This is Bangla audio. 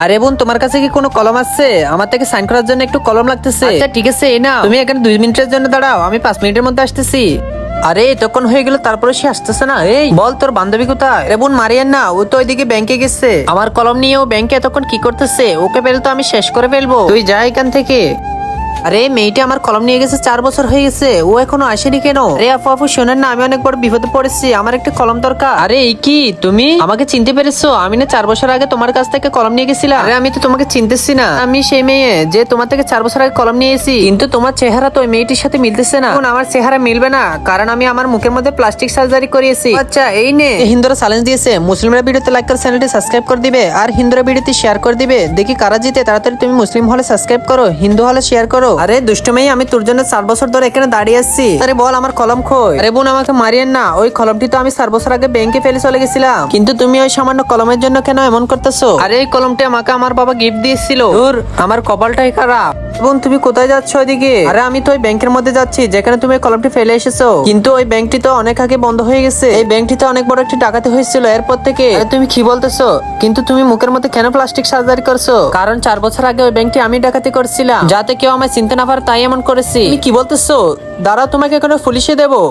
আরে বোন, তোমার কাছে কি কোনো কলম আছে? আমার থেকে সাইন করার জন্য একটু কলম লাগতেছে। আচ্ছা ঠিক আছে, এই নাও। তুমি এখানে 2 মিনিটের জন্য দাঁড়াও, আমি 5 মিনিটের মধ্যে আসতেছি। আরে এতক্ষণ হয়ে গেল তারপরে সে আসতেছে না। এই বল, তোর বান্ধবী কোথায়? আরে বোন, মারিয়ান না, ও তো ওইদিকে ব্যাংকে গেছে। আমার কলম নিয়ে ও ব্যাংকে এতক্ষণ কি করতেছে? ওকে পেলে তো আমি শেষ করে ফেলবো। তুই যা এখান থেকে। আরে মেয়েটা আমার কলম নিয়ে গেছে, 4 বছর হয়ে গেছে, ও এখনো আসেনি কেন? আরে আপু আপু শোনেন না, আমি অনেক বড় বিপদে পড়েছি, আমার একটা কলম দরকার। আরে এই কি, তুমি আমাকে চিনতে পেরেছো? আমি না 4 বছর আগে তোমার কাছ থেকে কলম নিয়ে গেছিলাম। আরে আমি তো তোমাকে চিনতেছি না, আমি সেই মেয়ে যে তোমার থেকে 4 বছর আগে কলম নিয়ে এসেছি। কিন্তু তোমার চেহারা তো ওই মেয়েটির সাথে মিলতেছে না। এখন আমার চেহারা মিলবে না, কারণ আমি আমার মুখের মধ্যে প্লাস্টিক সার্জারি করিয়েছি। আচ্ছা এই নে। হিন্দুরা চ্যালেঞ্জ দিয়েছে, মুসলিমরা ভিডিওতে লাইক করে চ্যানেলটি সাবস্ক্রাইব করে দিবে, আর হিন্দুরা ভিডিওতে শেয়ার করে দিবে। দেখি কারা জিতে। তাড়াতাড়ি তুমি মুসলিম হলে সাবস্ক্রাইব করো, হিন্দু হলে শেয়ার করো। আরে দুষ্টু মেয়ে, আমি তোর জন্য 4 বছর ধরে এখানে দাঁড়িয়ে আছি। আরে বল, আমার কলম কই? আরে বোন, আমাকে মারিয়েন না, ওই কলমটি তো আমি 4 বছর আগে ব্যাংকে ফেলে চলে গেছিলাম। কিন্তু তুমি ওই সামান্য কলমের জন্য কেন এমন করতেছো? আরে এই কলমটি আমাকে আমার বাবা গিফট দিয়েছিল। দূর, আমার কপালটাই খারাপ। বোন তুমি কোথায় যাচ্ছ ওইদিকে? আরে আমি তো ওই ব্যাংকের মধ্যে যাচ্ছি যেখানে তুমি এই কলমটি ফেলে এসেছো। কিন্তু ওই ব্যাংকটি তো অনেক আগে বন্ধ হয়ে গেছে। এই ব্যাংকটিতে অনেক বড় একটি ডাকাতি হয়েছিল এরপর থেকে। আরে তুমি কি বলতেছো? কিন্তু তুমি মুখের মধ্যে কেন প্লাস্টিক সার্জারি করছো? কারণ 4 বছর আগে ওই ব্যাংকটি আমি ডাকাতি করছিলাম, যাতে কেউ আমায় চিনতে না পারে, তাই এমন করেছি। তুমি কি বলতেছো? দাঁড়াও, তোমাকে এখানে পুলিশে দেবো।